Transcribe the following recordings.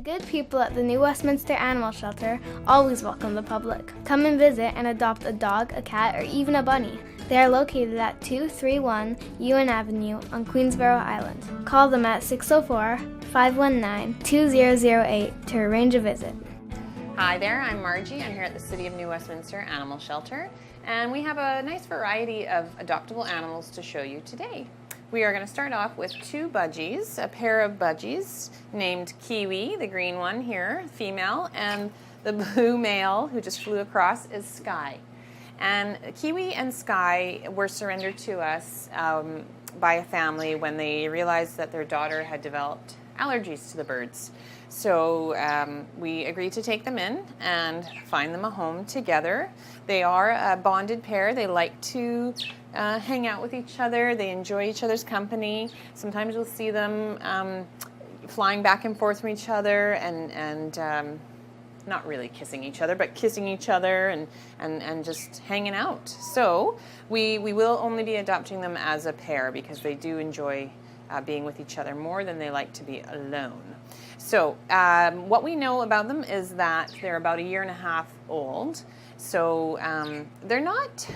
good people at the new Westminster Animal Shelter always welcome the public. Come and visit and adopt a dog, a cat, or even a bunny. They are located at 231 Ewan Avenue on Queensborough Island. Call them at 604-519-2008 to arrange a visit. Hi there, I'm Margie. I'm here at the City of New Westminster Animal Shelter, and we have a nice variety of adoptable animals to show you today. We are going to start off with two Budgies, a pair of Budgies named Kiwi, the green one here, female, and the blue male who just flew across is Sky. And Kiwi and Sky were surrendered to us by a family when they realized that their daughter had developed allergies to the birds. So we agreed to take them in and find them a home together. They are a bonded pair. They like to hang out with each other. They enjoy each other's company. Sometimes you'll see them flying back and forth from each other and not really kissing each other, but kissing each other and just hanging out. So we will only be adopting them as a pair because they do enjoy being with each other more than they like to be alone. So what we know about them is that they're about 1.5 years old. So they're not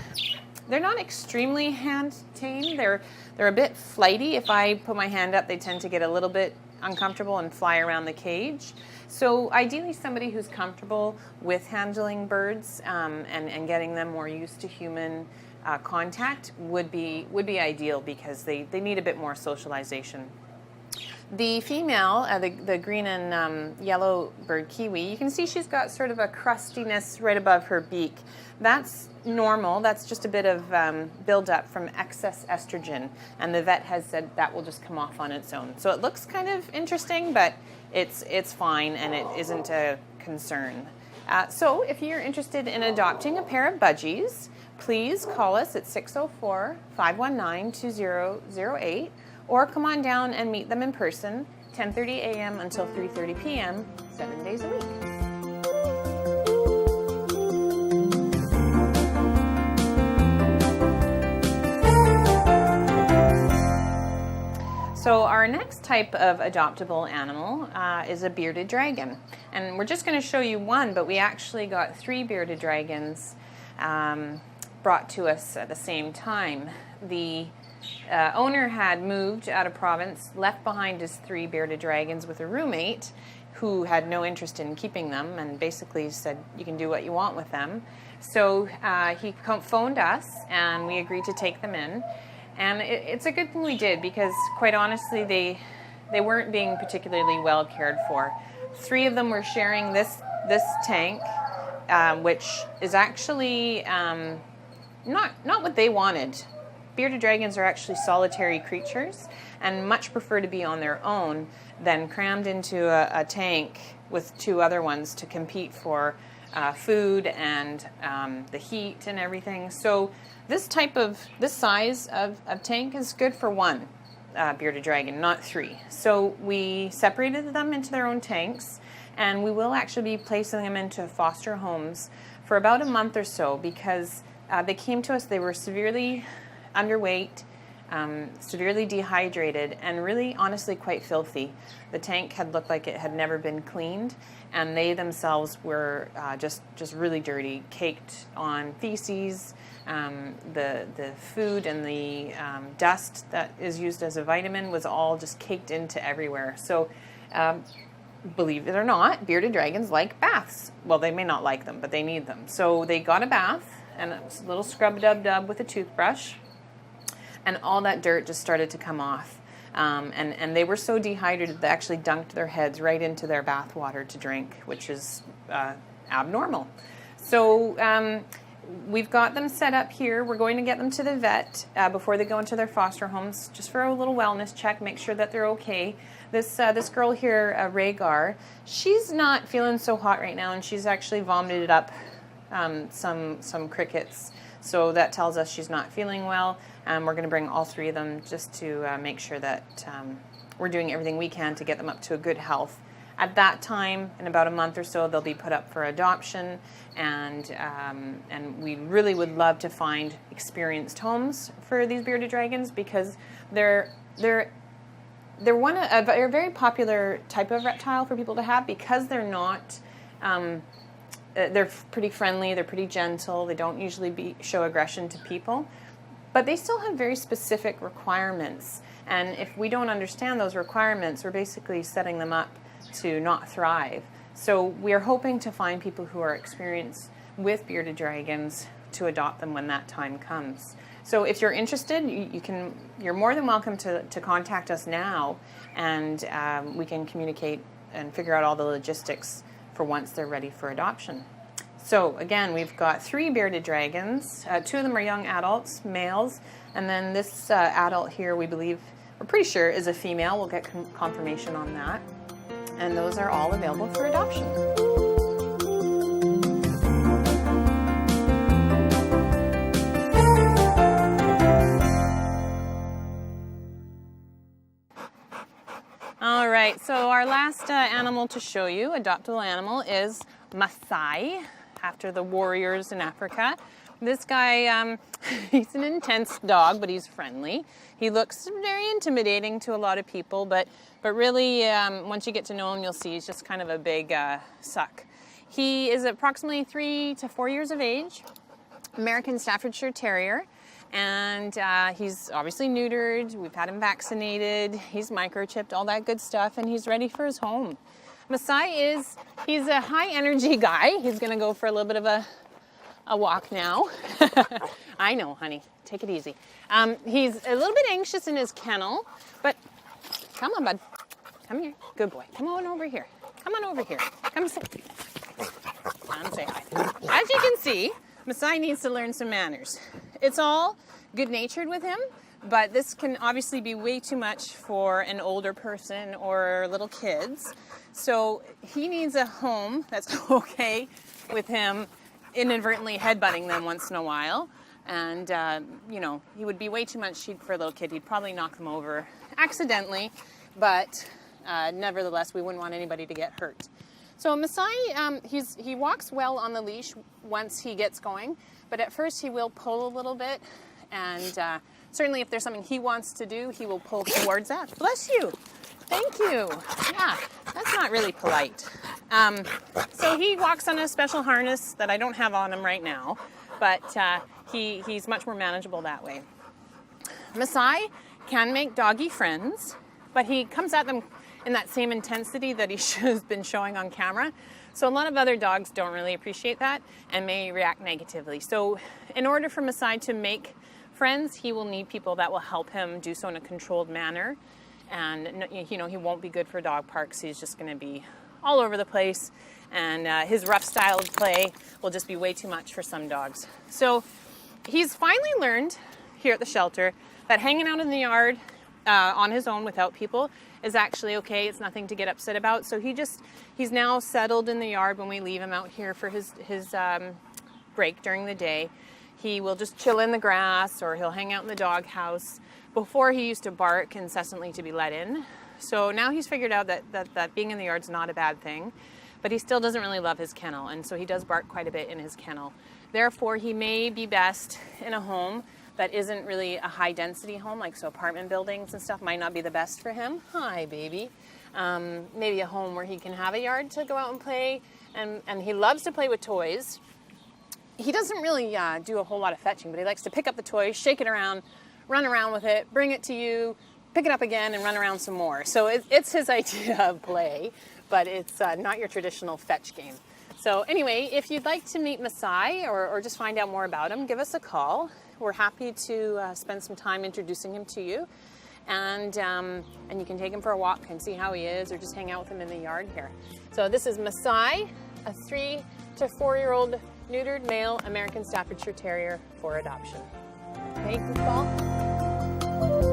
extremely hand tamed. They're a bit flighty. If I put my hand up, they tend to get a little bit uncomfortable and fly around the cage. So ideally somebody who's comfortable with handling birds and getting them more used to human contact would be ideal because they need a bit more socialization. The female, the green and yellow bird Kiwi, you can see she's got sort of a crustiness right above her beak. That's normal. That's just a bit of buildup from excess estrogen, and the vet has said that will just come off on its own. So it looks kind of interesting, but it's fine and it isn't a concern. So if you're interested in adopting a pair of Budgies, please call us at 604-519-2008 or come on down and meet them in person, 10:30 a.m. until 3:30 p.m., 7 days a week. So our next type of adoptable animal is a bearded dragon. And we're just going to show you one, but we actually got 3 bearded dragons brought to us at the same time. The owner had moved out of province, left behind his 3 bearded dragons with a roommate who had no interest in keeping them and basically said, you can do what you want with them. So he phoned us and we agreed to take them in. And it's a good thing we did because quite honestly they weren't being particularly well cared for. 3 of them were sharing this tank, which is actually not what they wanted. Bearded dragons are actually solitary creatures and much prefer to be on their own than crammed into a tank with 2 other ones to compete for food and the heat and everything. So this size of tank is good for 1 bearded dragon, not 3. So we separated them into their own tanks, and we will actually be placing them into foster homes for about a month or so because they came to us, they were severely underweight, severely dehydrated, and really honestly quite filthy. The tank had looked like it had never been cleaned, and they themselves were just really dirty, caked on feces. The food and the dust that is used as a vitamin was all just caked into everywhere. So believe it or not, bearded dragons like baths. Well, they may not like them, but they need them. So they got a bath, and it was a little scrub-dub-dub with a toothbrush, and all that dirt just started to come off. And they were so dehydrated they actually dunked their heads right into their bath water to drink, which is abnormal. So we've got them set up here. We're going to get them to the vet before they go into their foster homes, just for a little wellness check, make sure that they're okay. This girl here, Rhagar, she's not feeling so hot right now, and she's actually vomited up some crickets. So that tells us she's not feeling well. We're going to bring all 3 of them just to make sure that we're doing everything we can to get them up to a good health. At that time, in about a month or so, they'll be put up for adoption, and we really would love to find experienced homes for these bearded dragons because they're They're a very popular type of reptile for people to have because they're not, they're pretty friendly, they're pretty gentle, they don't usually show aggression to people, but they still have very specific requirements. And if we don't understand those requirements, we're basically setting them up to not thrive. So we're hoping to find people who are experienced with bearded dragons to adopt them when that time comes. So if you're interested, you're more than welcome to contact us now, and we can communicate and figure out all the logistics for once they're ready for adoption. So again, we've got 3 bearded dragons. 2 of them are young adults, males, and then this adult here, we're pretty sure is a female. We'll get confirmation on that. And those are all available for adoption. All right, so our last animal to show you, adoptable animal, is Masai, after the warriors in Africa. This guy, he's an intense dog, but he's friendly. He looks very intimidating to a lot of people, but really, once you get to know him, you'll see he's just kind of a big suck. He is approximately 3 to 4 years of age, American Staffordshire Terrier, and he's obviously neutered. We've had him vaccinated. He's microchipped, all that good stuff, and he's ready for his home. Masai he's a high energy guy. He's gonna go for a little bit of a walk now. I know, honey, take it easy. He's a little bit anxious in his kennel, but come on, bud. Come here. Good boy. Come on over here. Come on over here. Come say hi. As you can see, Masai needs to learn some manners. It's all good-natured with him, but this can obviously be way too much for an older person or little kids. So he needs a home that's okay with him inadvertently headbutting them once in a while. And, he would be way too much for a little kid. He'd probably knock them over accidentally, but nevertheless, we wouldn't want anybody to get hurt. So Masai, he walks well on the leash once he gets going, but at first he will pull a little bit, and certainly if there's something he wants to do, he will pull towards that. Bless you. Thank you. Yeah, that's not really polite. So he walks on a special harness that I don't have on him right now, but he's much more manageable that way. Masai can make doggy friends, but he comes at them in that same intensity that he has been showing on camera. So a lot of other dogs don't really appreciate that and may react negatively. So in order for Masai to make friends, he will need people that will help him do so in a controlled manner. And he won't be good for dog parks. He's just going to be all over the place, and his rough style of play will just be way too much for some dogs. So he's finally learned here at the shelter that hanging out in the yard on his own without people is actually okay. It's nothing to get upset about. So he's now settled in the yard when we leave him out here for his break during the day. He will just chill in the grass, or he'll hang out in the doghouse. Before, he used to bark incessantly to be let in. So now he's figured out that being in the yard is not a bad thing, but he still doesn't really love his kennel, and so he does bark quite a bit in his kennel. Therefore, he may be best in a home that isn't really a high-density home, like so apartment buildings and stuff might not be the best for him. Hi, baby. Maybe a home where he can have a yard to go out and play, and he loves to play with toys. He doesn't really do a whole lot of fetching, but he likes to pick up the toy, shake it around, run around with it, bring it to you, pick it up again, and run around some more. So it's his idea of play, but it's not your traditional fetch game. So anyway, if you'd like to meet Masai or just find out more about him, give us a call. We're happy to spend some time introducing him to you. And you can take him for a walk and see how he is, or just hang out with him in the yard here. So this is Masai, a 3 to 4-year-old neutered male American Staffordshire Terrier for adoption. Thank you, Paul.